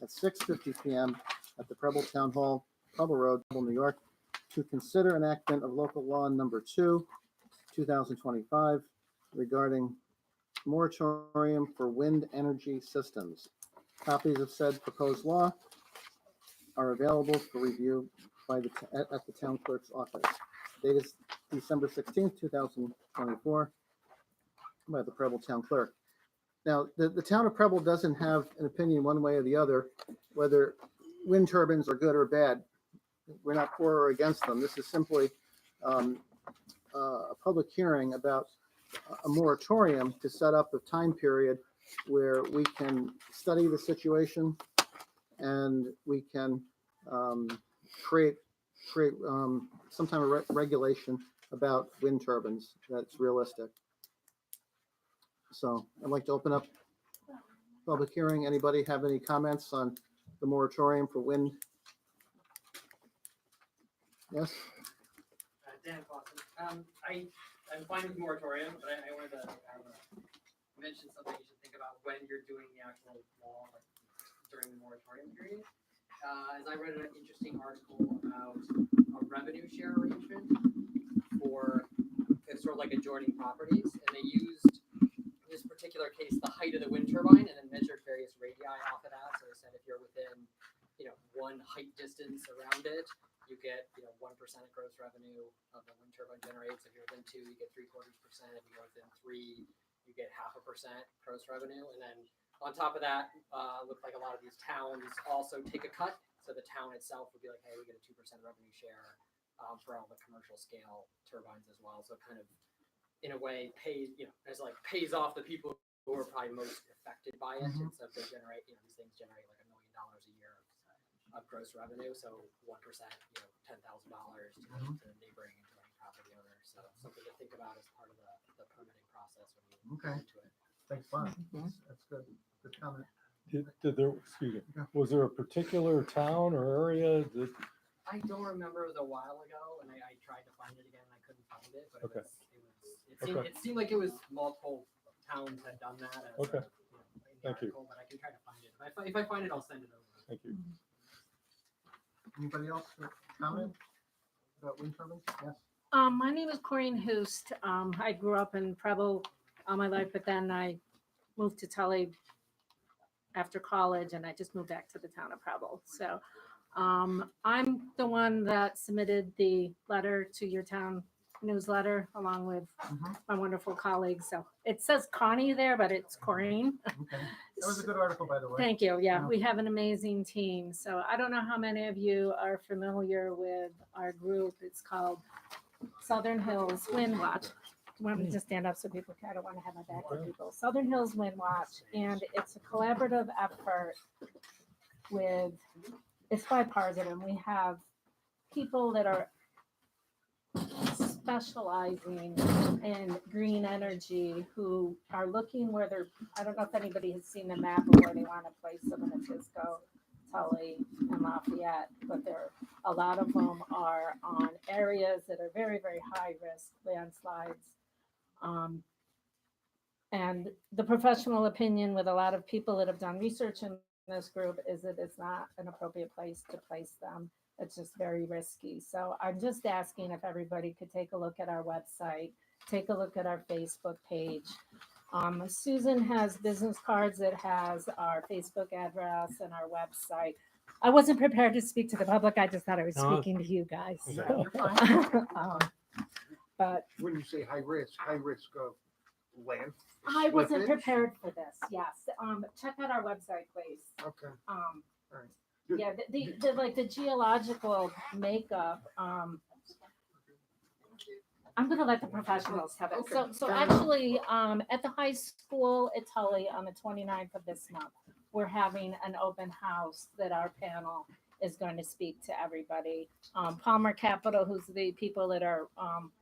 at 6:50 p.m. at the Preble Town Hall, Preble Road, Preble, New York, to consider enactment of local law number 2, 2025, regarding moratorium for wind energy systems. Copies of said proposed law are available for review by at the town clerk's office. Date is December 16th, 2024, by the Preble Town Clerk. Now, the town of Preble doesn't have an opinion one way or the other, whether wind turbines are good or bad. We're not for or against them. This is simply a public hearing about a moratorium to set up a time period where we can study the situation and we can create some kind of regulation about wind turbines that's realistic. So I'd like to open up public hearing. Anybody have any comments on the moratorium for wind? Yes? Dan Boston. I'm fine with the moratorium, but I wanted to mention something you should think about when you're doing the actual law, like during the moratorium period. As I read an interesting article about a revenue share arrangement for sort of like adjoining properties, and they used, in this particular case, the height of the wind turbine, and then measured various radii off of that. So they said if you're within, one height distance around it, you get, 1% of gross revenue of the wind turbine generates. If you're within 2, you get 0.75%. If you're within 3, you get 0.5% gross revenue. And then on top of that, looked like a lot of these towns also take a cut. So the town itself would be like, hey, we get a 2% revenue share for all the commercial scale turbines as well. So it kind of, in a way, pays off the people who are probably most affected by it. And so if they generate, these things generate like $1 million a year of gross revenue. So 1%, $10,000 to the neighboring adjoining property owner. So something to think about as part of the permitting process when you get into it. Thanks, Bob. That's good. Good comment. Was there a particular town or area that? I don't remember. It was a while ago, and I tried to find it again, and I couldn't find it. But it seemed like it was multiple towns had done that. Okay. Thank you. But I can try to find it. If I find it, I'll send it over. Thank you. Anybody else comment about wind turbines? Yes. My name is Corinne Hoost. I grew up in Preble all my life, but then I moved to Tully after college, and I just moved back to the town of Preble. So I'm the one that submitted the letter to your town newsletter along with my wonderful colleagues. So it says Connie there, but it's Corinne. Okay. That was a good article, by the way. Thank you. Yeah, we have an amazing team. So I don't know how many of you are familiar with our group. It's called Southern Hills Wind Watch. I want me to stand up so people kind of want to have my back to people. Southern Hills Wind Watch, and it's a collaborative effort it's bipartisan, and we have people that are specializing in green energy who are looking where I don't know if anybody has seen the map of where they want to place them in Atisco, Tully, and Lafayette, but a lot of them are on areas that are very, very high risk landslides. And the professional opinion with a lot of people that have done research in this group is that it's not an appropriate place to place them. It's just very risky. So I'm just asking if everybody could take a look at our website, take a look at our Facebook page. Susan has business cards that has our Facebook address and our website. I wasn't prepared to speak to the public. I just thought I was speaking to you guys. Yeah, you're fine. But when you say high risk of land. I wasn't slippage? prepared for this. Yes. Check out our website, please. Okay. Right. Yeah, the geological makeup. I'm gonna let the professionals have it. Okay. So actually, at the high school at Tully on the 29th of this month, we're having an open house that our panel is going to speak to everybody. Palmer Capital, who's the people that are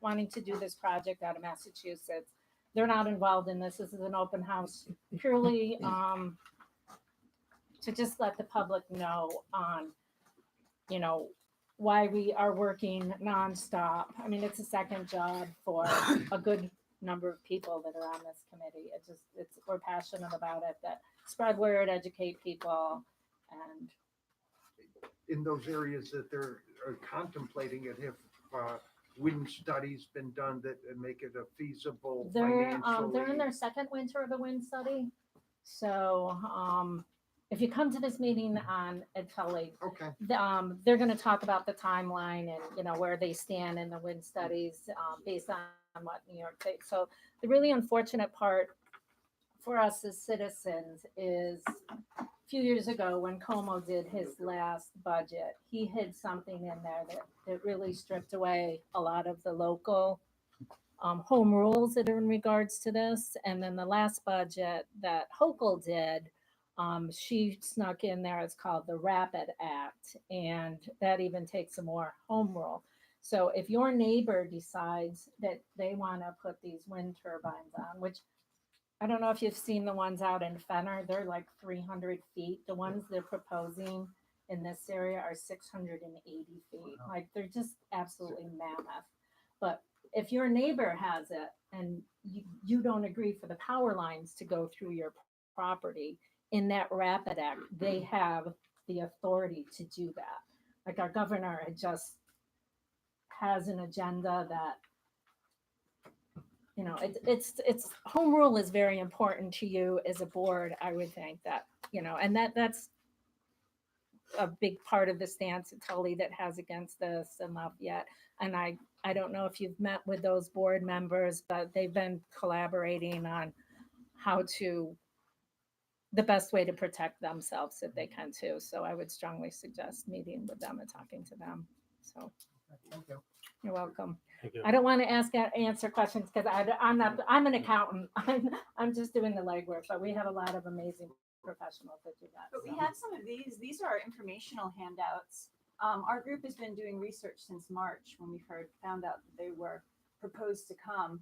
wanting to do this project out of Massachusetts, they're not involved in this. This is an open house purely to just let the public know on, why we are working nonstop. I mean, it's a second job for a good number of people that are on this committee. We're passionate about it, that spread word, educate people, And In those areas that they're contemplating it, have wind studies been done that make it a feasible they're in financially? their second winter of the wind study. So, if you come to this meeting at Tully, Okay, they're gonna talk about the timeline and, you know, where they stand in the wind studies, based on what New York State. So the really unfortunate part for us as citizens is a few years ago when Como did his last budget, he hid something in there that really stripped away a lot of the local home rules that are in regards to this. And then the last budget that Hochul did, she snuck in there, it's called the Rapid Act, and that even takes a more home rule. So if your neighbor decides that they want to put these wind turbines on, which I don't know if you've seen the ones out in Fenner, they're like 300 feet. The ones they're proposing in this area are 680 feet. Like they're just absolutely mammoth. But if your neighbor has it and you don't agree for the power lines to go through your property, in that Rapid Act, they have the authority to do that. Like our governor had just has an agenda that, you know, it's home rule is very important to you as a board. I would think that, you know, and that's a big part of the stance at Tully that has against this and Lafayette. And I don't know if you've met with those board members, but they've been collaborating on how to the best way to protect themselves if they can too. So I would strongly suggest meeting with them and talking to them. So thank you. you're welcome. Thank you. I don't want to answer questions because I'm an accountant. I'm just doing the legwork, but we have a lot of amazing professionals that do that. But we so. have some of these. These are informational handouts. Our group has been doing research since March when we found out that they were proposed to come.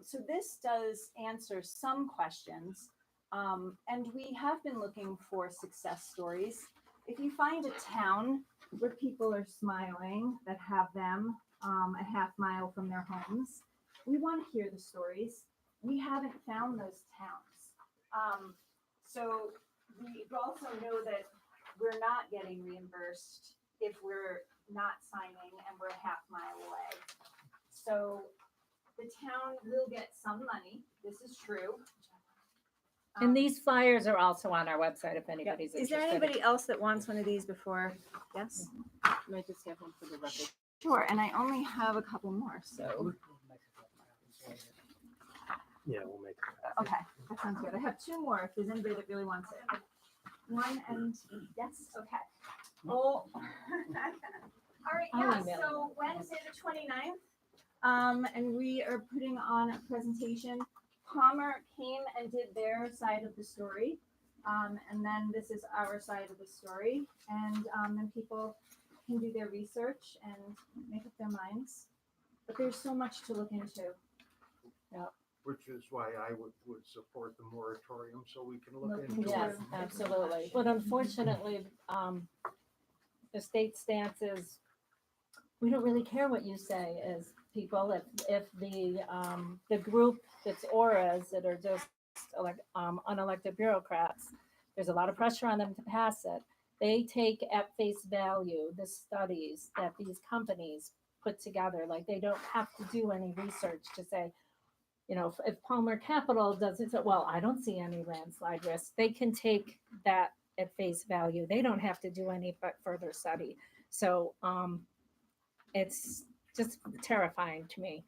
So this does answer some questions. And we have been looking for success stories. If you find a town where people are smiling that have them a half mile from their homes, we want to hear the stories. We haven't found those towns. So we also know that we're not getting reimbursed if we're not signing and we're a half mile away. So the town will get some money. This is true. And these flyers are also on our website if Yeah. anybody's Is there interested. anybody else that wants one of these before? Yes? Can I just have one for the record? Sure, and I only have a couple more, so, Yeah, we'll make it. okay, that sounds good. I have two more if there's anybody that really wants it. One and, yes, okay. Well, all right, I'll yeah, email so Wednesday the 29th, and we are putting on a presentation. Palmer came and did their side of the story. And then this is our side of the story. And then people can do their research and make up their minds. But there's so much to look into. Which is why I would support the moratorium, so we can look Look into Yes, it. absolutely. But unfortunately, the state stance is, we don't really care what you say as people. If the group that's auras that are just unelected bureaucrats, there's a lot of pressure on them to pass it. They take at face value the studies that these companies put together. Like they don't have to do any research to say, you know, if Palmer Capital doesn't say, well, I don't see any landslide risk. They can take that at face value. They don't have to do any further study. So it's just terrifying to me.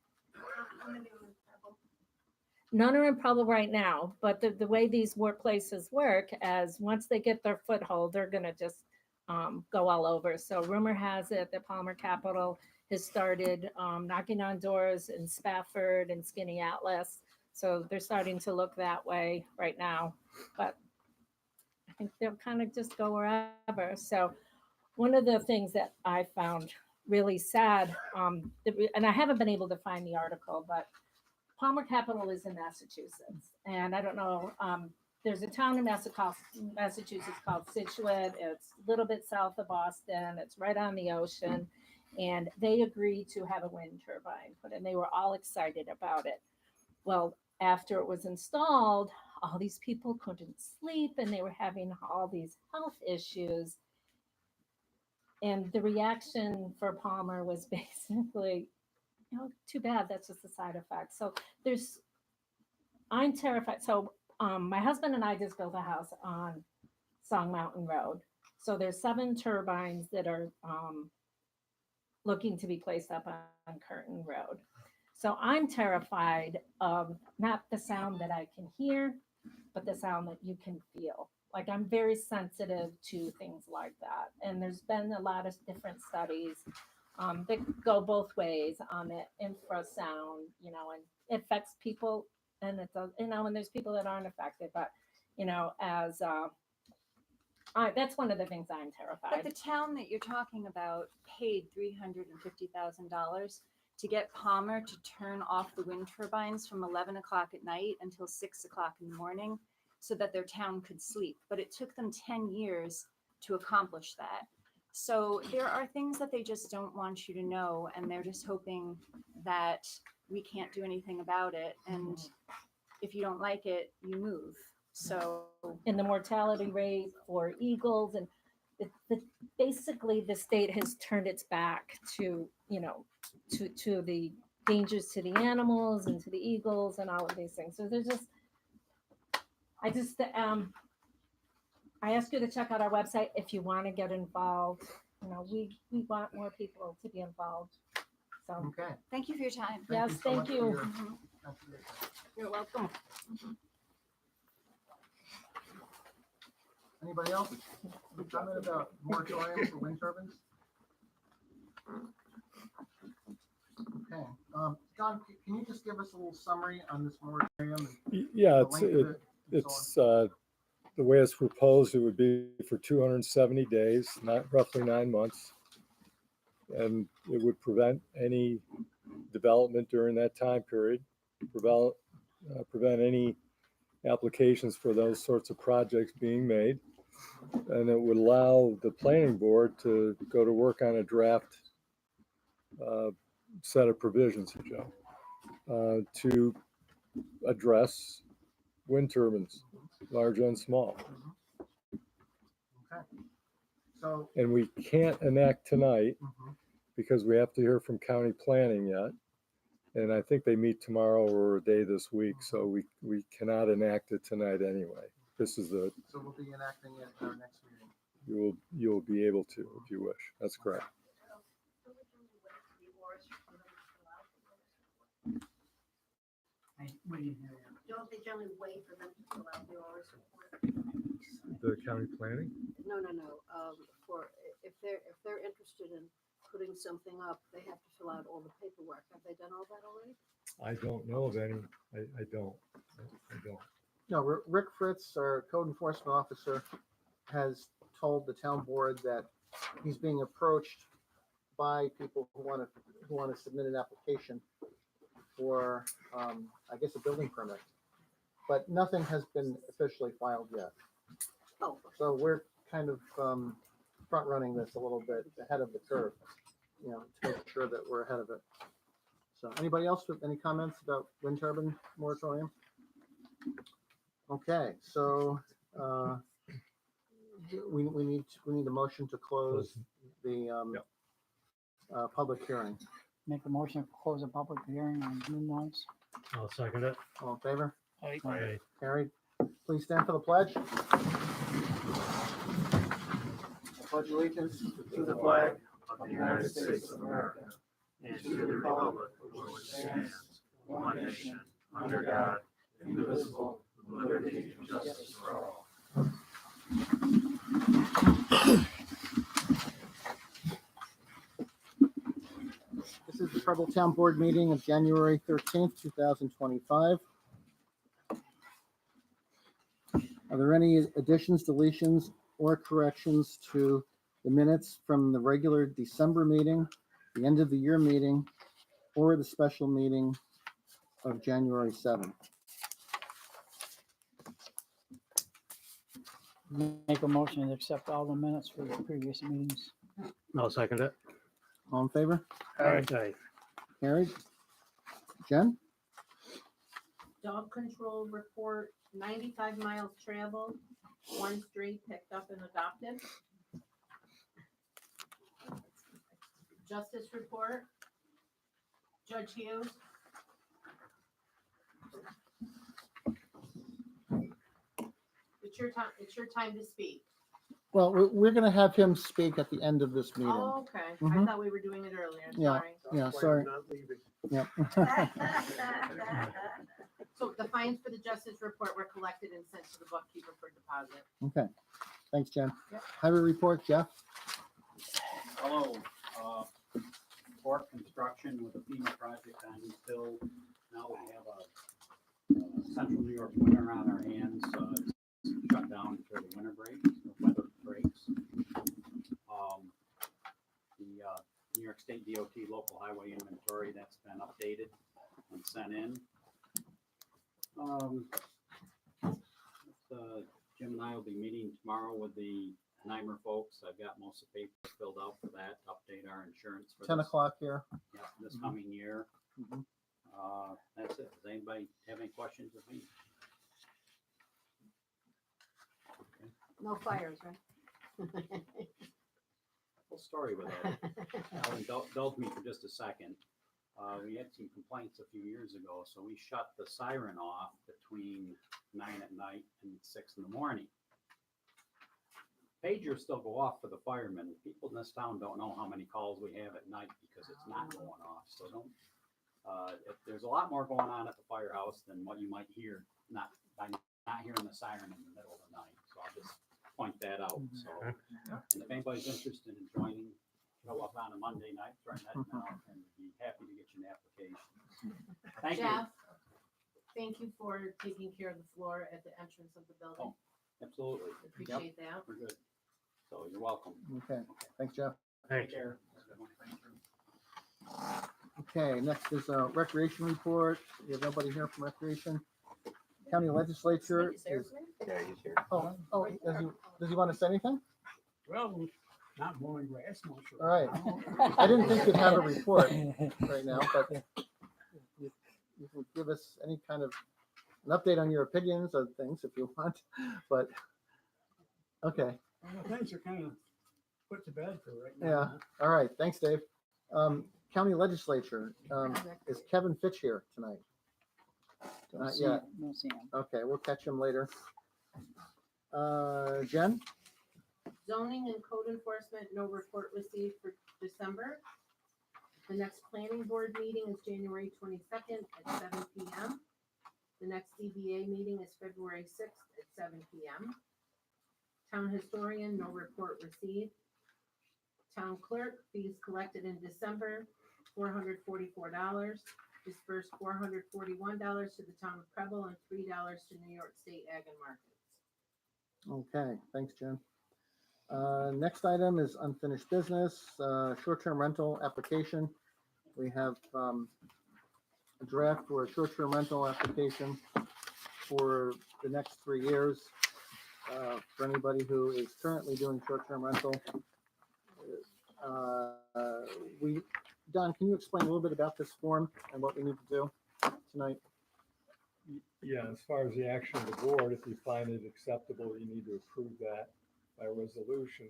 None are in Preble right now, but the way these workplaces work, as once they get their foothold, they're going to just go all over. So rumor has it that Palmer Capital has started knocking on doors in Spafford and Skinny Atlas. So they're starting to look that way right now. But I think they'll kind of just go wherever. So one of the things that I found really sad, and I haven't been able to find the article, but Palmer Capital is in Massachusetts. And I don't know, there's a town in Massachusetts called Situate. It's a little bit south of Boston. It's right on the ocean. And they agreed to have a wind turbine put in. They were all excited about it. Well, after it was installed, all these people couldn't sleep and they were having all these health issues. And the reaction for Palmer was basically, too bad, that's just a side effect. So I'm terrified. So my husband and I just built a house on Song Mountain Road. So there's 7 turbines that are looking to be placed up on Curtin Road. So I'm terrified of not the sound that I can hear, but the sound that you can feel. Like I'm very sensitive to things like that. And there's been a lot of different studies that go both ways on the infrasound, and it affects people and it does, and there's people that aren't affected, but as that's one of the things I'm But terrified. the town that you're talking about paid $350,000 to get Palmer to turn off the wind turbines from 11 o'clock at night until 6 o'clock in the morning so that their town could sleep. But it took them 10 years to accomplish that. So there are things that they just don't want you to know, and they're just hoping that we can't do anything about it. And if you don't like it, you move. So And the mortality rate for eagles, and basically the state has turned its back to to the dangers to the animals and to the eagles and all of these things. So there's I ask you to check out our website if you want to get involved. We want more people to be involved. So Okay. thank you for your time. yes, so thank much for you. your- Mhm. thank you. You're welcome. Anybody else? Any comment about moratorium for wind turbines? Okay, John, can you just give us a little summary on this moratorium? And Yeah, the length of it and so on? it's the way it's proposed, it would be for 270 days, not roughly 9 months. And it would prevent any development during that time period, prevent any applications for those sorts of projects being made. And it would allow the planning board to go to work on a draft set of provisions, Joe, to address wind turbines, large and small. Okay. So, And we can't enact tonight mhm, because we have to hear from county planning yet. And I think they meet tomorrow or a day this week, so we cannot enact it tonight anyway. This is so we'll be enacting it at our next meeting. you'll be able to if you wish. That's correct. Don't they generally wait for them to fill out the ORS report? The county planning? No. For, if they're interested in putting something up, they have to fill out all the paperwork. Have they done all that already? I don't know of any. I don't. No, Rick Fritz, our code enforcement officer, has told the town board that he's being approached by people who want to submit an application for, I guess, a building permit. But nothing has been officially filed yet. Oh, So we're kind of front running this a little bit ahead of the curve, to make sure that we're ahead of it. So anybody else with any comments about wind turbine moratorium? Okay, so we need a motion to close the public hearing. Make a motion to close a public hearing on June 9th. I'll second it. All in favor? Aye. Carried. Please stand for the pledge. I pledge allegiance to the flag of the United States of America and to the republic for which stands one nation, under God, indivisible, with liberty and justice for all. This is the Preble Town Board meeting of January 13th, 2025. Are there any additions, deletions, or corrections to the minutes from the regular December meeting, the end of the year meeting, or the special meeting of January 7th? Make a motion to accept all the minutes for the previous meetings. I'll second it. All in favor? Aye. Carried. Jen? Dog control report, 95 miles traveled, 1 stray picked up and adopted. Justice report, Judge Hughes. It's your time to speak. Well, we're going to have him speak at the end of this meeting. Oh, okay. I Mhm. thought we were doing it earlier. Yeah. Sorry. Yeah, That's why sorry. I'm not leaving. Yep. So the fines for the justice report were collected and sent to the bookkeeper for deposit. Okay. Thanks, Jen. Yep. Highway report, Jeff. Hello, Fort Construction with a FEMA project on East Hill. Now we have a central New York winter on our hands, it's shut down for the winter break, the weather breaks. The New York State DOT local highway inventory, that's been updated and sent in. Jim and I will be meeting tomorrow with the Neimer folks. I've got most of the papers filled out for that, to update our insurance for 10 this, o'clock here. yeah, this coming year. Mhm. That's it. Does anybody have any questions of me? No fires, right? Full story with that. Now, indulge me for just a second. We had some complaints a few years ago, so we shut the siren off between 9 at night and 6 in the morning. Pagers still go off for the firemen. People in this town don't know how many calls we have at night because it's not going off. So there's a lot more going on at the firehouse than what you might hear, not hearing the siren in the middle of the night. So I'll just point that out. So, and if anybody's interested in joining, show up on a Monday night, try that now, and be happy to get you an application. Thank you. Jeff, thank you for taking care of the floor at the entrance of the building. Oh, absolutely. Appreciate that. We're good. So you're welcome. Okay. Thanks, Jeff. Take care. Okay, next is a recreation report. We have nobody here from recreation. County legislature is, Yeah, he's here. oh, does he want to say anything? Well, not mowing grass, most of All right. I didn't think you'd have a report right now, but you can give us any kind of an update on your opinions of things if you want, but, okay, Things are kind of put to bed for right now. yeah, all right, thanks, Dave. County legislature, is Kevin Fitch here tonight? Not yet. No see him. Okay, we'll catch him later. Jen? Zoning and code enforcement, no report received for December. The next planning board meeting is January 22nd at 7 PM. The next DBA meeting is February 6th at 7 PM. Town historian, no report received. Town clerk, fees collected in December, $444. Dispersed $441 to the town of Preble and $3 to New York State Ag and Markets. Okay, thanks, Jen. Next item is unfinished business, short-term rental application. We have a draft for a short-term rental application for the next 3 years. For anybody who is currently doing short-term rental. Don, can you explain a little bit about this form and what we need to do tonight? Yeah, as far as the action of the board, if you find it acceptable, you need to approve that by resolution.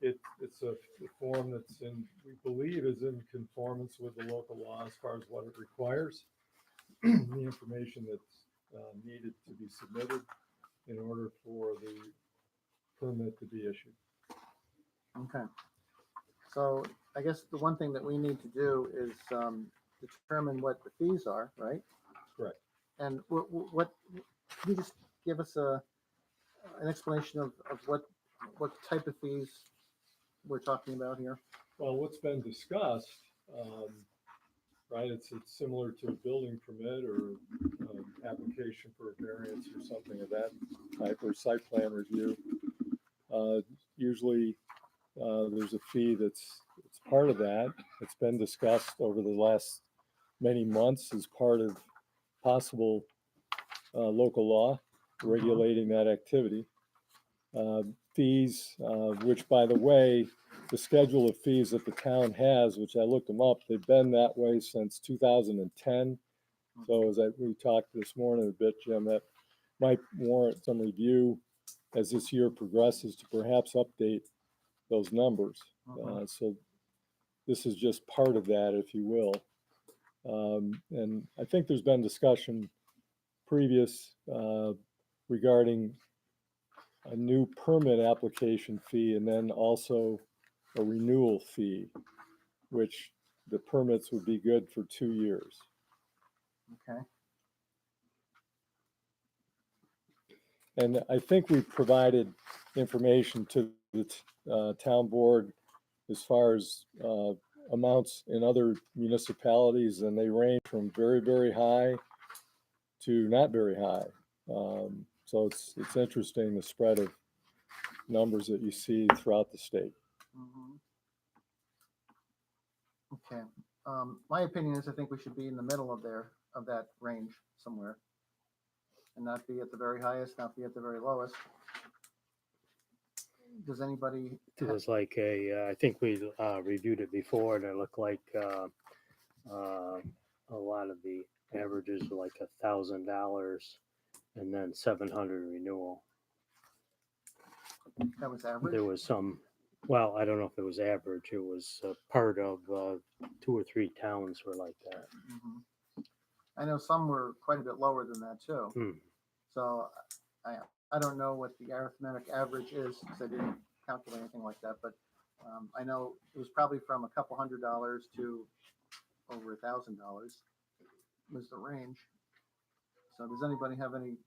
It's a form that's we believe is in conformance with the local law as far as what it requires. The information that's needed to be submitted in order for the permit to be issued. Okay. So I guess the one thing that we need to do is determine what the fees are, right? Correct. And what can you just give us an explanation of what type of fees we're talking about here? Well, what's been discussed, right, it's similar to a building permit or application for a variance or something of that type, or site plan review. Usually there's a fee it's part of that. It's been discussed over the last many months as part of possible local law regulating that activity. Fees, which by the way, the schedule of fees that the town has, which I looked them up, they've been that way since 2010. So we talked this morning a bit, Jim, that might warrant some review as this year progresses to perhaps update those numbers. So this is just part of that, if you will. And I think there's been discussion previous regarding a new permit application fee and then also a renewal fee, which the permits would be good for 2 years. Okay. And I think we provided information to the town board as far as amounts in other municipalities, and they range from very, very high to not very high. So it's interesting the spread of numbers that you see throughout the state. Okay. My opinion is I think we should be in the middle of that range somewhere, and not be at the very highest, not be at the very lowest. Does anybody? It was like I think we reviewed it before, and it looked like a lot of the averages were like $1,000, and then 700 renewal. That was average? There was some. Well, I don't know if it was average. It was part of 2 or 3 towns were like that. I know some were quite a bit lower than that too. So I don't know what the arithmetic average is because I didn't calculate anything like that, but I know it was probably from a couple $100 to over $1,000 was the range. So does anybody have any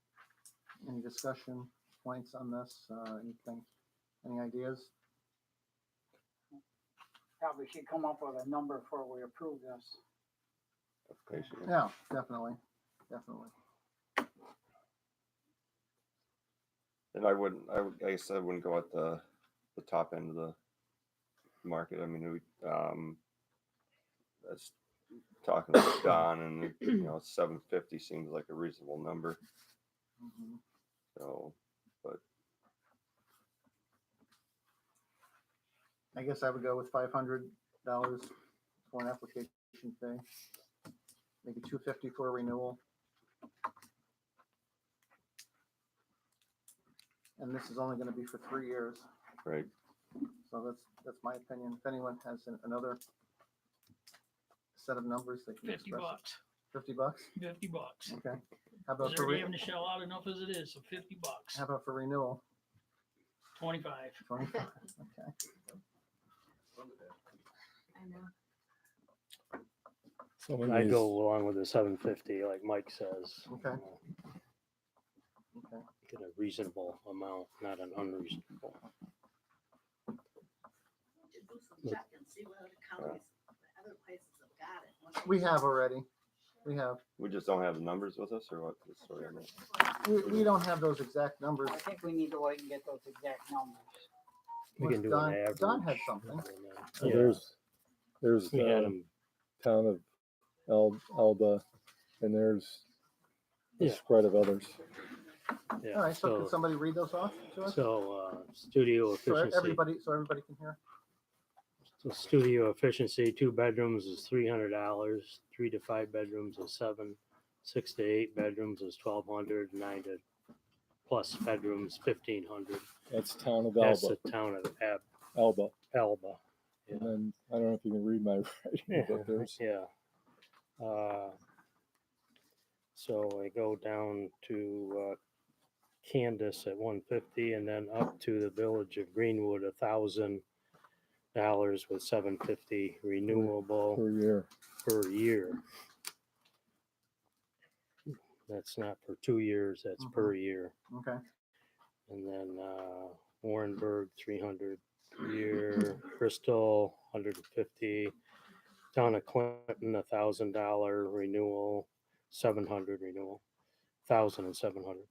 discussion points on this? Anything? Any ideas? Probably should come up with a number before we approve this. Yeah, definitely. And I guess I wouldn't go at the top end of the market. I mean, that's talking with Don, and 750 seems like a reasonable number. So, but I guess I would go with $500 for an application fee. Maybe $250 for a renewal. And this is only going to be for 3 years. right. So that's my opinion. If anyone has another set of numbers, they can 50 express it. bucks. $50? 50 bucks. Okay. How about They're for already having to shell out enough as it is, so 50 bucks. how about for renewal? 25. 25. Okay. I know. Some of I these- go along with the 750, like Mike says. Okay. Okay. Get a reasonable amount, not an unreasonable. Do some check and see what other counties, other places have got it. Once We have already. We have. We just don't have the numbers with us, or what? Sorry, on that. We don't have those exact numbers. I think we need to wait and get those exact numbers. We can do Don, an average. Don had something. So Yeah. there's We had the 'em. town of Alba, and there's a Yeah. spread of others. Yeah. All right. So could somebody read those off to us? Studio So efficiency. everybody can hear. So studio efficiency, 2 bedrooms is $300, 3 to 5 bedrooms is $700, 6 to 8 bedrooms is $1,200, 9 to plus bedrooms $1,500. That's town of That's Alba. the town of Alba. Alba. And then I don't know if you can read my writing, but there's Yeah. So I go down to Candace at 150, and then up to the village of Greenwood, $1,000 with 750 renewable per year. per year. That's not for 2 years, that's per year. Okay. And then Warrenburg, 300 per year. Bristol, 150. Town of Clinton, $1,000 renewal, 700 renewal, 1,700.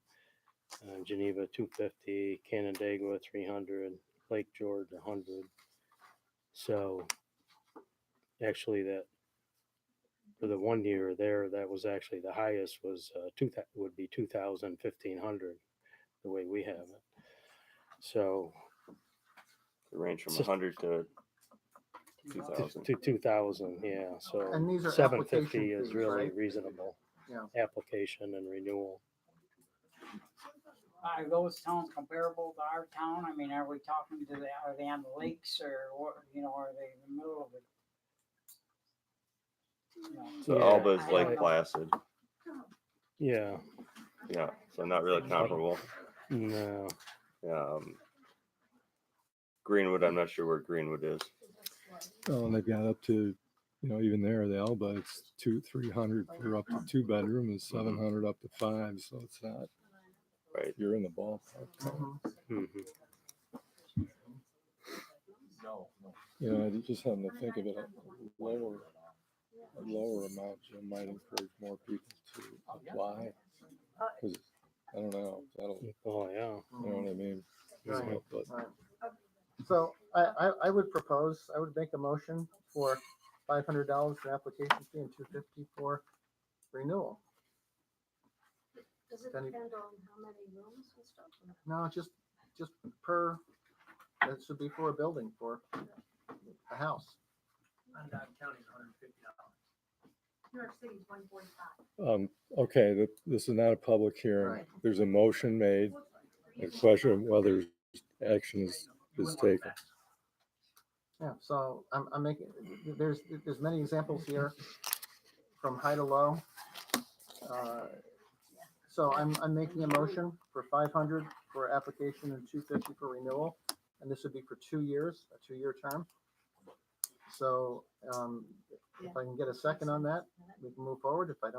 Geneva, 250. Canandaigua, 300. Lake George, 100. So actually, that for the 1 year there, that was actually the highest was would be 2,000, 1,500, the way we have it. So It range from 100 to 2,000. to 2,000, yeah. So And these are 750 application is fees, really right? reasonable. Yeah. application and renewal. Are those towns comparable to our town? I mean, are we talking to are they on the lakes or what, are they in the middle of it? So Yeah. Alba is I Lake don't know. Placid. Yeah, Yeah, so not really comparable. no, Greenwood, I'm not sure where Greenwood is. Oh, and they've got up to, even there, the Alba, it's 300 for up to 2 bedroom and 700 up to 5. So it's not, Right. you're in the ballpark. mhm. I just happen to think of it a lower amount, might encourage more people to apply. 'Cause I don't know, Oh, yeah. you know what I mean? Right. So, but Right. So I would propose, I would make a motion for $500 for application fee and $250 for renewal. Does it Any- depend on how many rooms and stuff? No, just per, that should be for a building, for a house. Onondaga County is $150. New York City's 145. Okay, this is not a public hearing. Right. There's a motion made. The question of whether action is taken. Yeah, so I'm making, there's many examples here from high to low. So I'm making a motion for 500 for application and 250 for renewal. And this would be for 2 years, a 2-year term. So if I can get a second on that, we can move forward. If we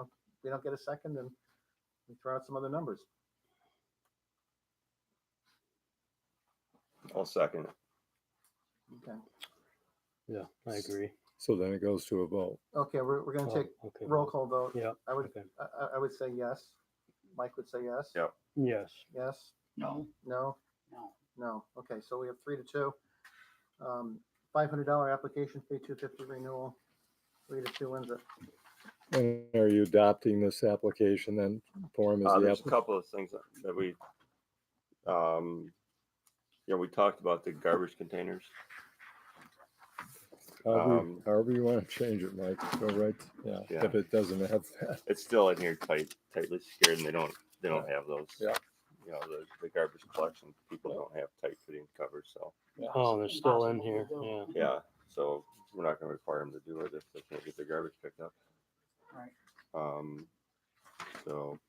don't get a second, then we throw out some other numbers. I'll second it. Okay. Yeah, I agree. So then it goes to a vote. Okay, we're gonna take Okay. roll call vote. Yeah, I would, okay. I would say yes. Mike would say yes. Yep. Yes. Yes, No, no, no. no. Okay, so we have 3-2. $500 application fee, 250 renewal, 3-2 wins it. And are you adopting this application then form as the There's a applicant? couple of things that we, we talked about the garbage containers. However you want to change it, Mike, go right, Yeah. if it doesn't have that. It's still in here tightly secured, and they don't have those. Yeah. The garbage collection people don't have tight fitting covers, so Oh, they're still in here. Yeah. yeah. So we're not going to require them to do it if they can't get their garbage picked up. Right. So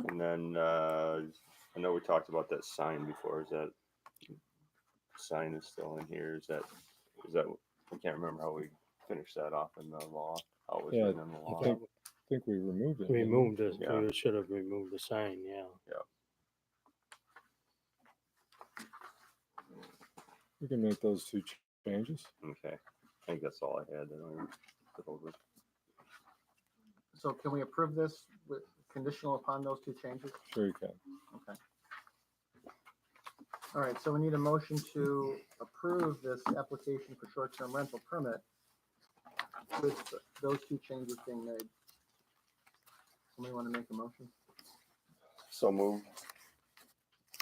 and then I know we talked about that sign before. Is that sign is still in here? Is that I can't remember how we finished that off in the law. How it was Yeah, written in the law. I think we removed it. didn't we? Removed it. Yeah. We should have removed the sign. Yeah. We can make those 2 changes. Okay. I think that's all I had that I went over. So can we approve this with conditional upon those 2 changes? Sure you can. Okay. All right, so we need a motion to approve this application for short-term rental permit with those 2 changes being made. Somebody want to make a motion? So moved.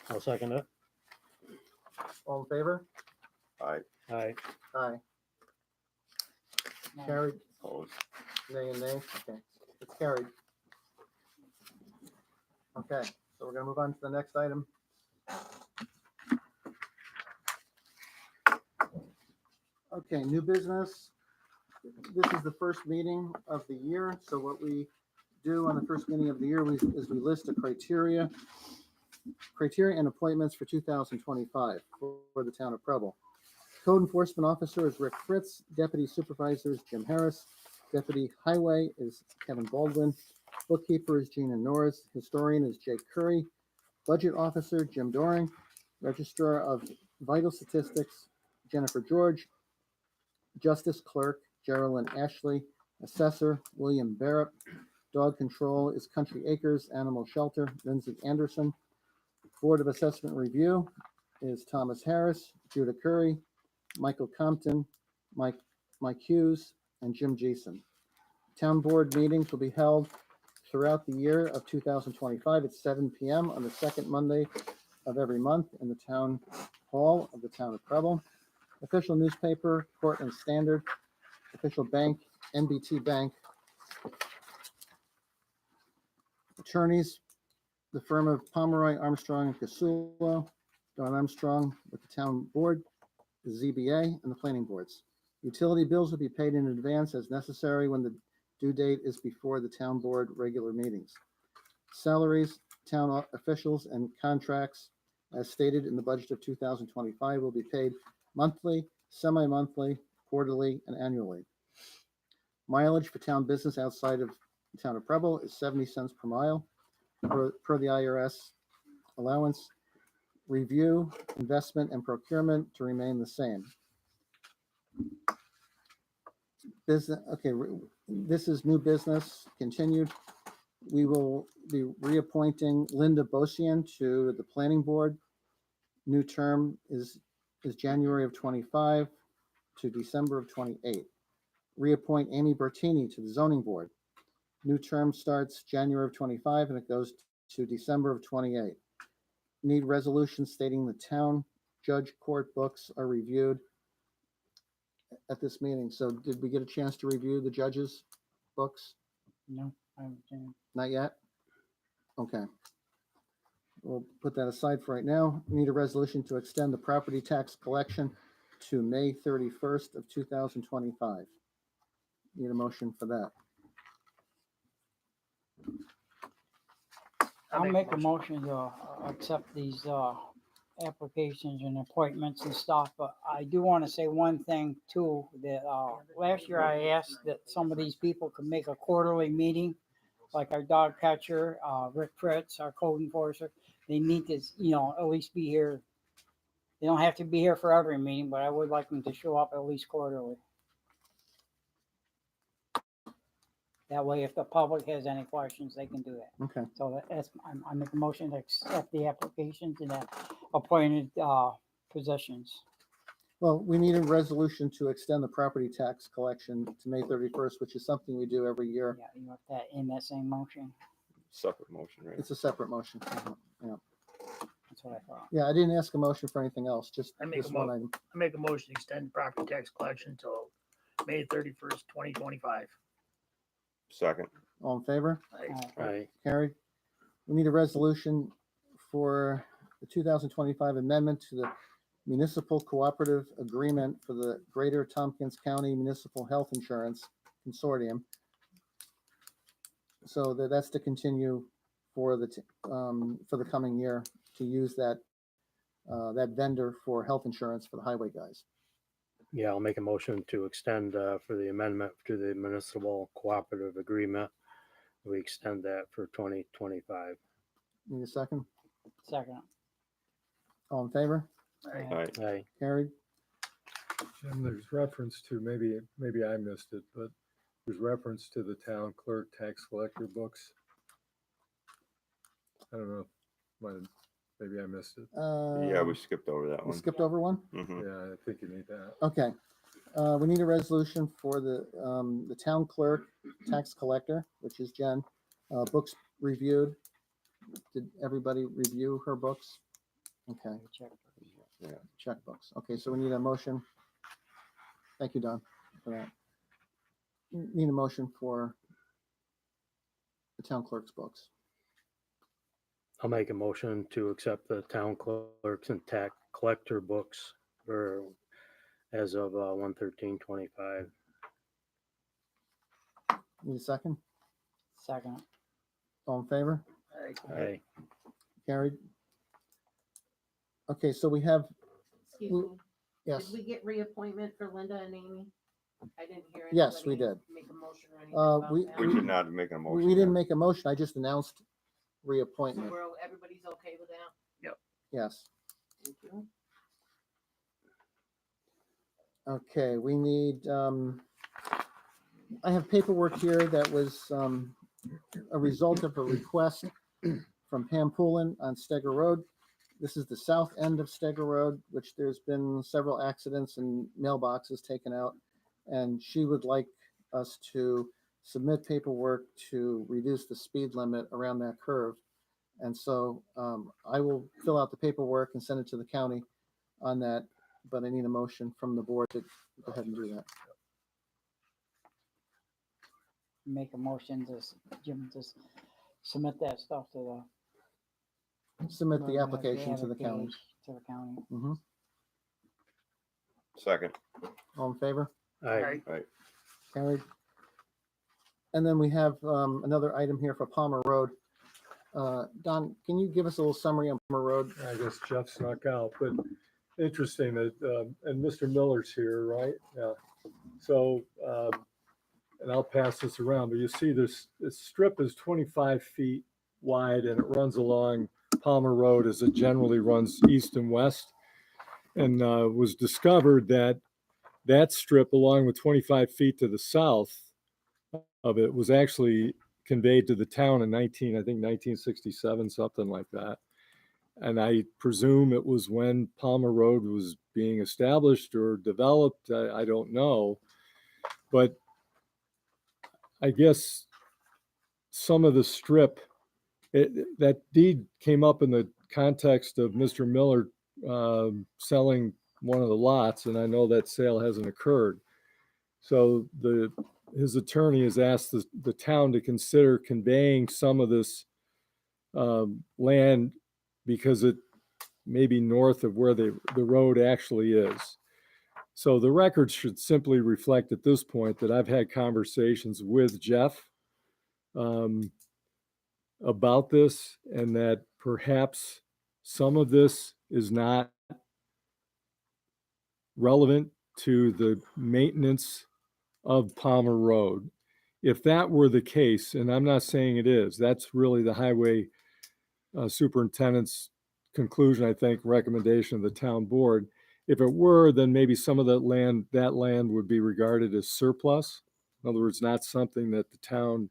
I'll second it. All in favor? Aye. Aye. Aye. Carried, Opposed. nay and nay, okay, it's carried. Okay, so we're gonna move on to the next item. Okay, new business. This is the first meeting of the year, so what we do on the first meeting of the year is we list the criteria and appointments for 2025 for the town of Preble. Code enforcement officer is Rick Fritz, deputy supervisor is Jim Harris, deputy highway is Kevin Baldwin, bookkeeper is Gina Norris, historian is Jake Curry, budget officer Jim Doring, registrar of vital statistics Jennifer George, justice clerk Geraldine Ashley, assessor William Barrett, dog control is Country Acres Animal Shelter Lindsay Anderson, board of assessment review is Thomas Harris, Judah Curry, Michael Compton, Mike Hughes, and Jim Jason. Town board meetings will be held throughout the year of 2025 at 7 p.m. on the second Monday of every month in the town hall of the town of Preble. Official newspaper, Portland Standard. Official bank, NBT Bank. Attorneys, the firm of Pomeroy, Armstrong, and Casulo. Don Armstrong with the town board, the ZBA, and the planning boards. Utility bills will be paid in advance as necessary when the due date is before the town board regular meetings. Salaries, town officials, and contracts, as stated in the budget of 2025, will be paid monthly, semi-monthly, quarterly, and annually. Mileage for town business outside of the town of Preble is 70 cents per mile per the IRS allowance. Review, investment, and procurement to remain the same. Business, okay, this is new business, continued. We will be reappointing Linda Bosian to the planning board. New term is January of 25 to December of 28. Reappoint Amy Bertini to the zoning board. New term starts January of 25 and it goes to December of 28. Need resolution stating the town judge court books are reviewed at this meeting. So did we get a chance to review the judge's books? No, I haven't seen Not yet? Okay. We'll put that aside for right now. We need a resolution to extend the property tax collection to May 31st of 2025. Need a motion for that. I'll make a motion to accept these applications and appointments and stuff, but I do want to say one thing too, that last year I asked that some of these people could make a quarterly meeting, like our dog catcher, Rick Fritz, our code enforcer. They need to, at least be here. They don't have to be here for every meeting, but I would like them to show up at least quarterly. That way, if the public has any questions, they can do that. Okay. So that's, I make a motion to accept the applications and the appointed positions. Well, we need a resolution to extend the property tax collection to May 31st, which is something we do every year. Yeah, you want that in that same motion? Separate motion, right? It's a separate motion. Yeah. That's what I thought. Yeah, I didn't ask a motion for anything else, just I make this a one mo- item. I make a motion to extend property tax collection till May 31st, 2025. Second. All in favor? Aye. Carried. We need a resolution for the 2025 amendment to the municipal cooperative agreement for the Greater Tompkins County Municipal Health Insurance Consortium. So that's to continue for the coming year to use that vendor for health insurance for the highway guys. Yeah, I'll make a motion to extend for the amendment to the municipal cooperative agreement. We extend that for 2025. Need a second? Second. All in favor? All right. Aye. Carried. And there's reference to, maybe I missed it, but there's reference to the town clerk tax collector books. I don't know, maybe I missed it. Yeah, we skipped over that We one. skipped over one? Mhm. Yeah, I think you need that. Okay. We need a resolution for the town clerk, tax collector, which is Jen. Books reviewed. Did everybody review her books? Okay, Yeah. checkbooks. Okay, so we need a motion. Thank you, Don, for that. Need a motion for the town clerk's books. I'll make a motion to accept the town clerks and tax collector books for as of 1/13/25. Need a second? Second. All in favor? Aye. Carried. Okay, so we have, Excuse me. yes, Did we get reappointment for Linda and Amy? I didn't hear anybody. Yes, we did. Make a motion or anything about we- that. We did not make a motion. we didn't yet. make a motion. I just announced So reappointment. everybody's okay with that? Yes. Thank you. Okay, we need, I have paperwork here that was a result of a request from Pam Poulin on Steger Road. This is the south end of Steger Road, which there's been several accidents and mailboxes taken out. And she would like us to submit paperwork to reduce the speed limit around that curve. And so I will fill out the paperwork and send it to the county on that but I need a motion from the board to go ahead and do that. Make a motion to, Jim, just submit that stuff to Submit the the. application to the county. To the county. Mhm. Second. All in favor? I, Carried. And then we have another item here for Palmer Road. Don, can you give us a little summary on Palmer Road? I guess Jeff snuck out, but interesting that, and Mr. Miller's here, right? Yeah. So, and I'll pass this around, but you see this strip is 25 feet wide and it runs along Palmer Road as it generally runs east and west. And was discovered that that strip, along with 25 feet to the south of it, was actually conveyed to the town in 1967, something like that. And I presume it was when Palmer Road was being established or developed. I don't know. But I guess some of the strip, that deed came up in the context of Mr. Miller selling one of the lots, and I know that sale hasn't occurred. So his attorney has asked the town to consider conveying some of this land because it may be north of where the road actually is. So the record should simply reflect at this point that I've had conversations with Jeff about this, and that perhaps some of this is not relevant to the maintenance of Palmer Road. If that were the case, and I'm not saying it is, that's really the highway superintendent's conclusion, I think, recommendation of the town board. If it were, then maybe some of that land would be regarded as surplus. In other words, not something that the town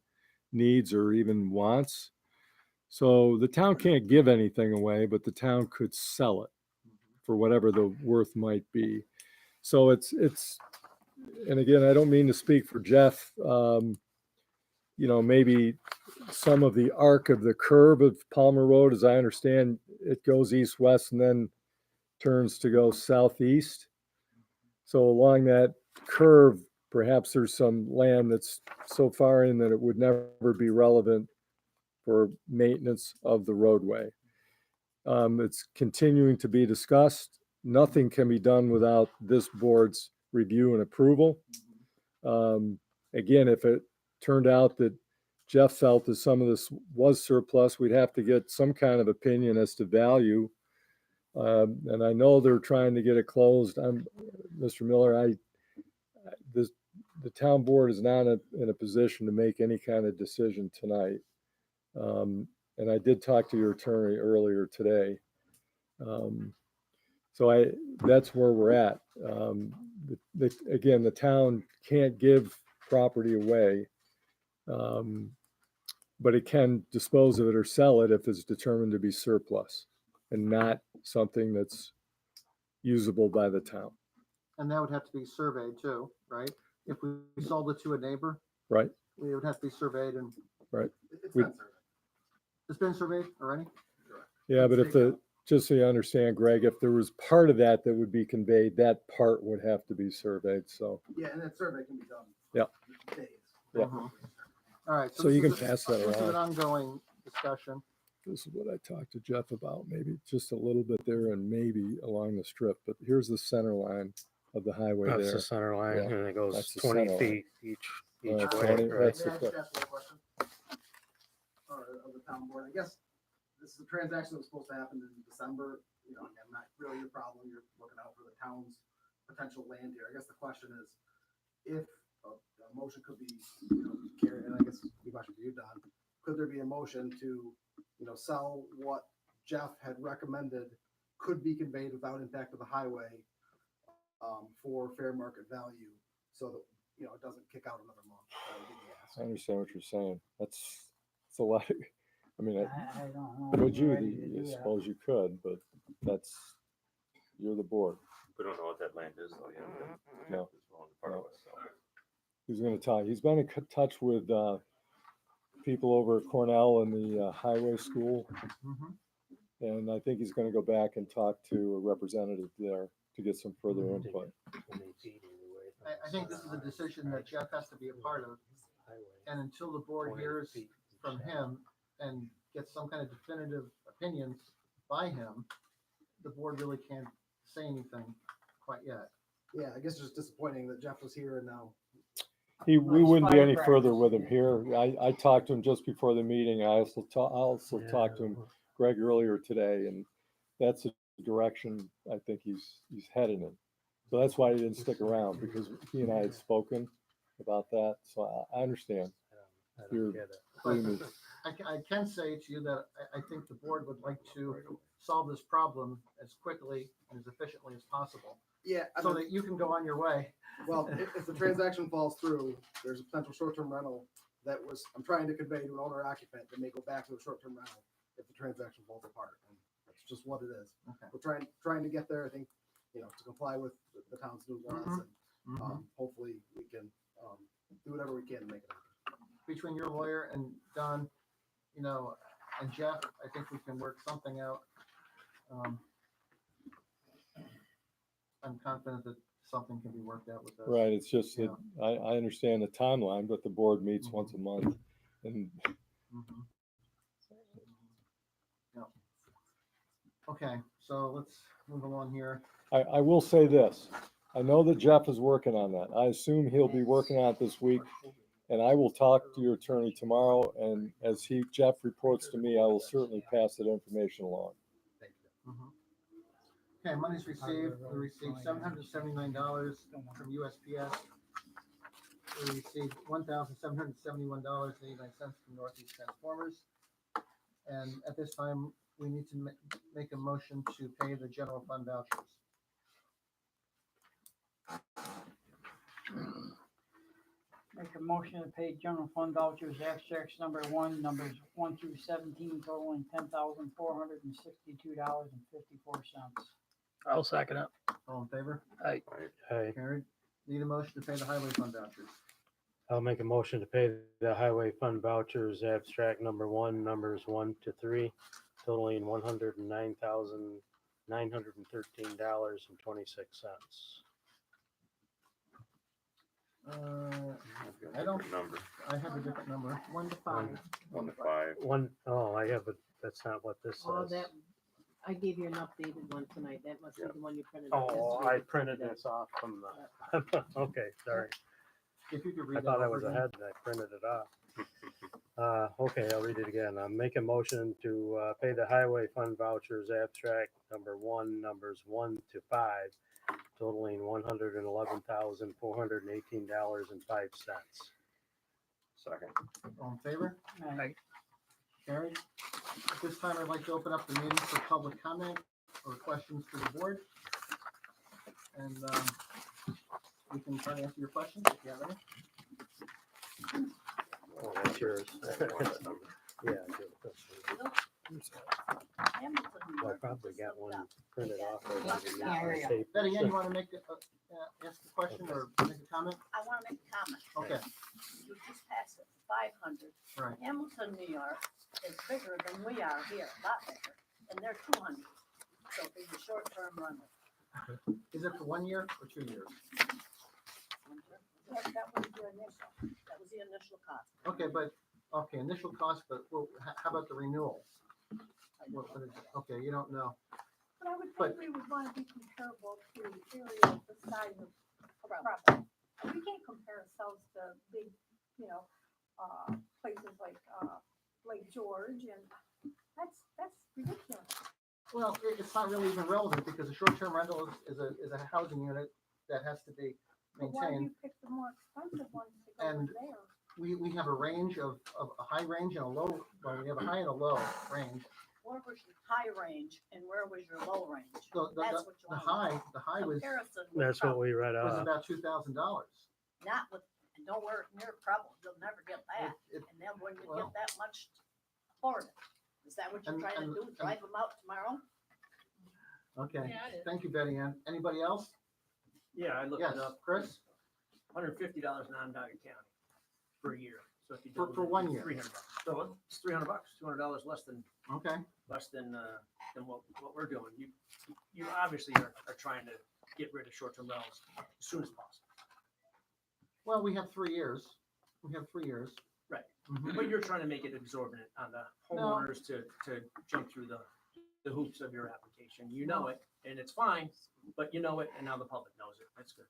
needs or even wants. So the town can't give anything away, but the town could sell it for whatever the worth might be. So it's, and again, I don't mean to speak for Jeff. Maybe some of the arc of the curve of Palmer Road, as I understand, it goes east-west and then turns to go southeast. So along that curve, perhaps there's some land that's so far in that it would never be relevant for maintenance of the roadway. It's continuing to be discussed. Nothing can be done without this board's review and approval. Again, if it turned out that Jeff felt that some of this was surplus, we'd have to get some kind of opinion as to value. And I know they're trying to get it closed. Mr. Miller, the town board is not in a position to make any kind of decision tonight. And I did talk to your attorney earlier today. So that's where we're at. Again, the town can't give property away, but it can dispose of it or sell it if it's determined to be surplus and not something that's usable by the town. And that would have to be surveyed too, right? If we sold it to a neighbor, Right, it would have to be surveyed and. right. It's been surveyed. It's been surveyed already? Yeah, but just so you understand, Greg, if there was part of that would be conveyed, that part would have to be surveyed, so. Yeah, and that survey can be done. Yeah. Days. Yeah. All right. So you this can is pass that This is an around. ongoing discussion. This is what I talked to Jeff about, maybe just a little bit there and maybe along the strip, but here's the center line of the highway that's there. the center line, Yeah, and it goes that's the 20 center line. feet each way, 20, right? that's May I the just ask one question? Of the town board, I guess this is a transaction that was supposed to happen in December, again, not really your problem, you're looking out for the town's potential land here. I guess the question is, if a motion could be, carried, and I guess the question for you, Don, could there be a motion to, sell what Jeff had recommended could be conveyed without impact of the highway, for fair market value, so that, it doesn't kick out another month? That would be the ask. I understand what you're saying. That's a lot. I mean, I don't know. would if we're you, ready to do I that. suppose you could, but you're the board. We don't know what that land is though yet. No. It's all in front of us, so. He's gonna talk, he's been in touch with people over at Cornell and the highway school. Mhm. And I think he's gonna go back and talk to a representative there to get some further input. I think this is a decision that Jeff has to be a part of. And until the board hears from him and gets some kind of definitive opinions by him, the board really can't say anything quite yet. Yeah, I guess it's just disappointing that Jeff was here and now. We Well, wouldn't be fire any further practice. with him here. I talked to him just before the meeting. I also talked to him, Greg, earlier today, and that's the direction I think he's headed in. So that's why he didn't stick around, because he and I had spoken about that. So I understand. You're, believe me. I can say to you that I think the board would like to solve this problem as quickly and as efficiently as possible, Yeah, I so mean, that you can go on your way. well, if the transaction falls through, there's a potential short-term rental that was, I'm trying to convey to an owner occupant that may go back to a short-term rental if the transaction falls apart. And that's just what it is. Okay. We're trying to get there, I think, to comply with the town's new laws, and hopefully we can do whatever we can to make it happen. Between your lawyer and Don, and Jeff, I think we can work something out. I'm confident that something can be worked out with this. Right, it's just that Yeah. I understand the timeline, but the board meets once a month. And Mhm. Yeah. Okay, so let's move along here. I will say this, I know that Jeff is working on that. I assume he'll be working on it this week. And I will talk to your attorney tomorrow, and as Jeff reports to me, I will certainly pass that information along. Mhm. Okay, money's received. We received $779 from USPS. We received $1,771.89 from Northeast Transformers. And at this time, we need to make a motion to pay the general fund vouchers. Make a motion to pay general fund vouchers, abstracts number 1, numbers 1 through 17, totaling $10,462.54. I'll second it. All in favor? Aye. Hey, Carried. Need a motion to pay the highway fund vouchers. I'll make a motion to pay the highway fund vouchers, abstract number 1, numbers 1 to 3, totaling $109,913.26. I don't, Number, I have a different number. 1 to 5. 1 to 5. I have that's not what this Oh, says. that, I gave you an updated one tonight. That must be the one you printed. Oh, yesterday. I printed this off from the, okay, sorry. If you could read I that thought I over was again. ahead and I printed it off. Okay, I'll read it again. I'm making a motion to pay the highway fund vouchers, abstract number 1, numbers 1 to 5, totaling $111,418.05. Second. All in favor? Aye. Carried. At this time, I'd like to open up the meeting for public comment or questions to the board. And we can try to answer your questions if you have any. Oh, that's yours. Yeah, I do. Well, I probably got one printed off. Betty Ann, you want to make ask a question or make a comment? I want to make a comment. Okay, You just passed it, 500. right. Hamilton, New York is bigger than we are here, a lot bigger, and they're 200. So it's a short-term rental. Is it for 1 year or 2 years? That was the initial, cost. Okay, initial cost, but how about the renewals? What is it? Okay, you don't know. But I would But- think we would want to be comparable to areas the size of Preble. We can't compare ourselves to big, places like Lake George, and that's ridiculous. Well, it's not really even relevant because a short-term rental is a housing unit that has to be But why do you maintained. pick the more expensive ones to go And in there? We have a range of a high range and a low, well, we have a high and a low range. Where was your high range and where was your low range? So That's what you the want. high was Comparison with That's what Preble. we read was off. about $2,000. Not with, nowhere near Preble, you'll never get that, It- and then when you well- get that much for it, is that what you're And- trying to and- do, drive them out tomorrow? Okay, Yeah, it is. thank you, Betty Ann. Anybody else? Yeah, I looked Yes, it up. Chris? $150 in Onondaga County for a year. So if you For double it, 1 it's year. $300. So it's $300, $200 less than Okay, less than than what we're doing. You obviously are trying to get rid of short-term rentals as soon as possible. Well, we have 3 years. We have 3 years. Right. Mhm. But you're trying to make it exorbitant on the homeowners to jump through the hoops of your application. You know it, and it's fine, but you know it, and now the public knows it. That's good.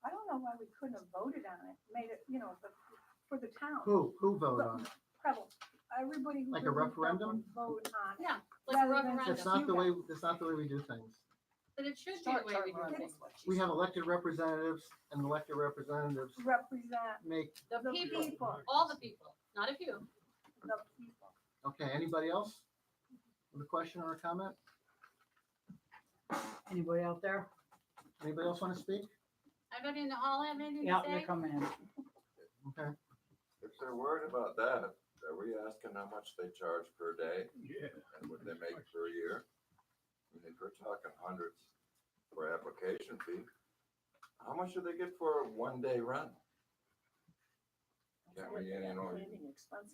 I don't know why we couldn't have voted on it, made it, for the town. Who voted on it? Preble. Everybody who. Like a lives in Preble referendum? Vote on it. Yeah, like a Rather than referendum. That's not the way, that's not the way we do things. But it should be the way we do things. We have elected representatives, and elected representatives Represent make, The the people, people. all the people, not a few. the people. okay, anybody else? With a question or a comment? Anybody out there? Anybody else want to speak? Everybody in the hall have anything Yeah, to they're say? coming in. Okay, If they're worried about that, are we asking how much they charge per day Yeah. and what they make per year? I mean, if we're talking hundreds for application fee, how much do they get for a 1-day run? Can't we,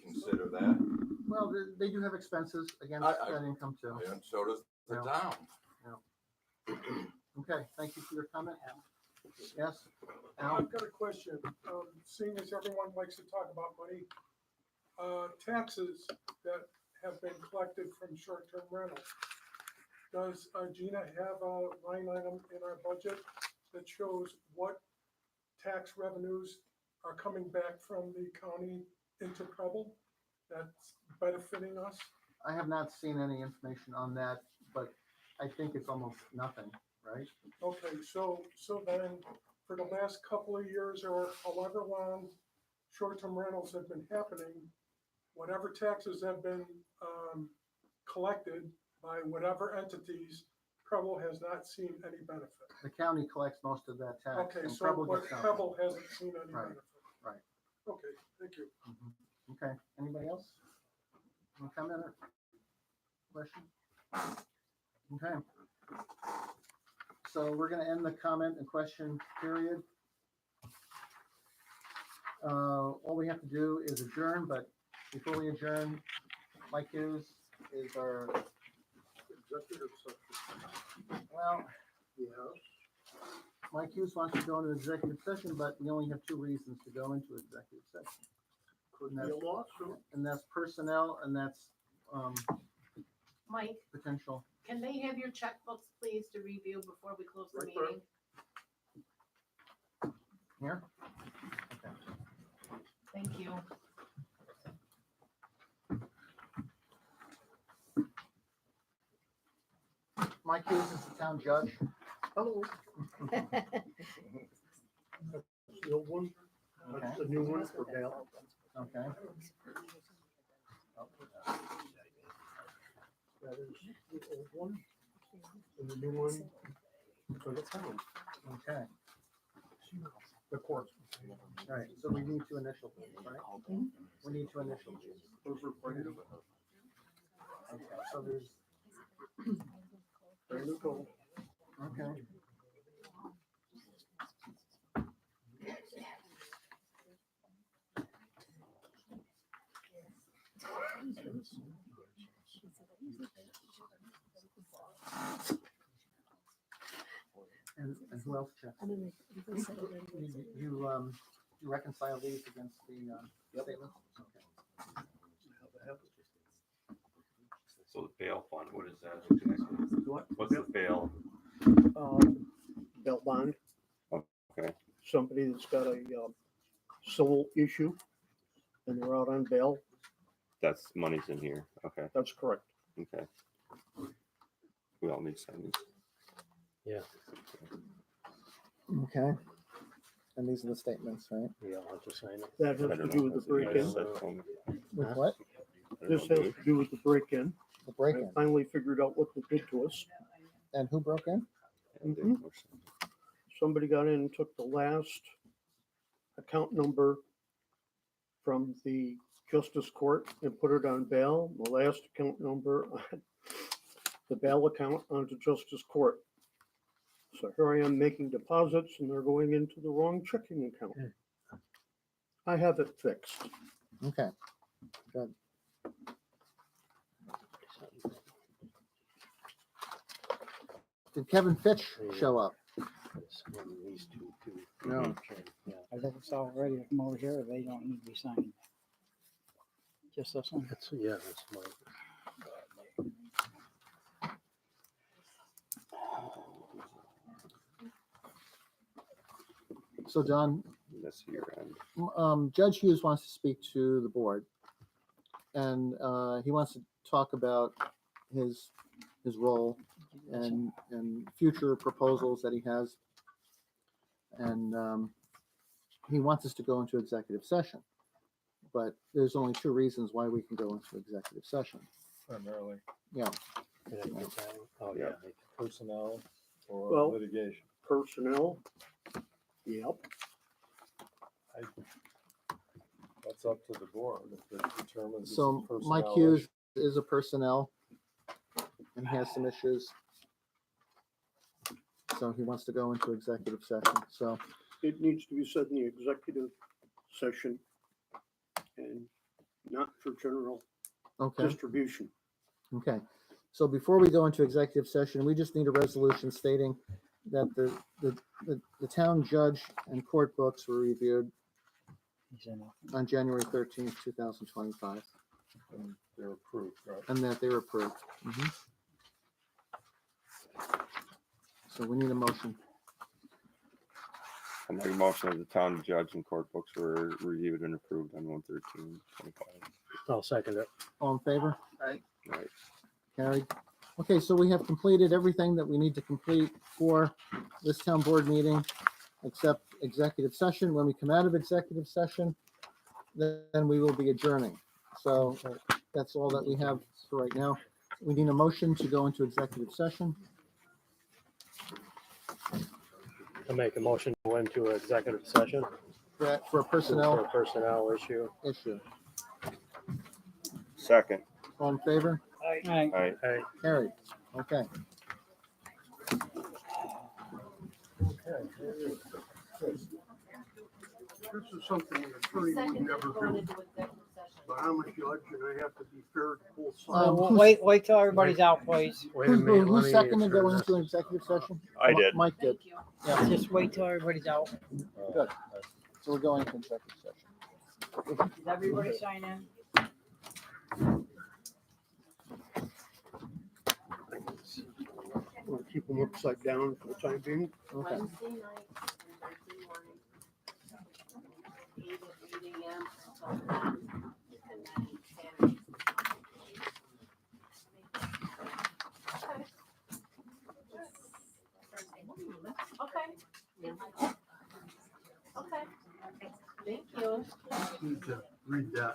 consider that? well, they do have expenses against I- that income too. And so does the Yeah. town. Okay, thank you for your comment. Yes? Al? I've got a question. Seeing as everyone likes to talk about money, taxes that have been collected from short-term rentals. Does Gina have a line item in our budget that shows what tax revenues are coming back from the county into Preble that's benefiting us? I have not seen any information on that, but I think it's almost nothing, right? Okay, so then for the last couple of years or however long short-term rentals have been happening, whatever taxes have been collected by whatever entities, Preble has not seen any benefit. The county collects most of that tax. Okay, and so Preble but gets nothing. Preble hasn't seen any Right, benefit. right. Okay, thank you. Mhm. Okay, anybody else? Any comment or question? Okay. So we're gonna end the comment and question period. All we have to do is adjourn, but before we adjourn, Mike Hughes is our, Executive session. well, Yes. Mike Hughes wants to go into executive session, but we only have 2 reasons to go into executive session. Could be a lawsuit. And that's personnel and that's, Mike, potential. can they have your checkbooks, please, to review before we close the Right there. meeting? Here? Thank you. Mike Hughes is the town judge. Hello. The old one, that's the new one for bail. Okay. That is the old one. And the new one for the town, Okay. the court. All right, so we need to initial these, right? We need to initial these. Those were printed. Okay, so there's, There you go. okay. And who else checked? You reconcile these against the statements? Okay. So the bail fund, what is that exactly? What? What's the bail? Bail bond. Okay, Somebody that's got a civil issue and they're out on bail. that's money's in here. Okay, That's correct. okay. We all need to sign these. Yeah, Okay. And these are the statements, right? yeah, I'll have to sign it. That has I to don't do know with the if that's- break-in. that's home. With Huh? what? I don't This know, has dude. to do with the break-in. The I break-in. finally figured out what they did to us. And who broke in? And they- Mhm. Somebody got in and took the last account number from the justice court and put it on bail. The last account number, on the bail account onto justice court. So here I am making deposits and they're going into the wrong checking account. I have it fixed. Okay. Good. Did Kevin Fitch show up? These two, too. No. Yeah. I think it's all ready to come over here. They don't need to be signed. Just this one. That's, yeah, that's my. So Don, That's your end. Judge Hughes wants to speak to the board. And he wants to talk about his role and future proposals that he has. And he wants us to go into executive session. But there's only two reasons why we can go into executive session. Primarily Yeah. Oh, Yeah. yeah. personnel or Well- litigation. Personnel. Yep. That's up to the board if it determines. it's a So Mike personnel Hughes issue. is a personnel and has some issues. So he wants to go into executive session. So It needs to be said in the executive session and not for general okay. distribution. Okay, so before we go into executive session, we just need a resolution stating that the town judge and court books were reviewed He's in it. on January 13th, 2025, And they're approved, right? and that they were approved. So we need a motion. I make a motion that the town judge and court books were reviewed and approved on 1/13/25. I'll second it. All in favor? Right. Carried. Okay, so we have completed everything that we need to complete for this town board meeting, except executive session. When we come out of executive session, then we will be adjourning. So that's all that we have for right now. We need a motion to go into executive session. I make a motion to go into executive session For a for personnel a personnel issue. issue. Second. All in favor? Aye. Right. Hey, Carried. Okay. This is something an attorney would never do, but I'm a judge and I have to be fair to both sides. Well, wait till everybody's out, please. wait a minute. Who let me seconded turn going this- into executive session? I did. Mike did. Yeah, Just wait till everybody's out. good. So we're going into executive session. Does everybody sign in? Want to keep them upside down for the time being. Okay. Wednesday night and Thursday morning. 8 AM until 10, and then Saturday. Okay. Okay. Thank you. Need to read that.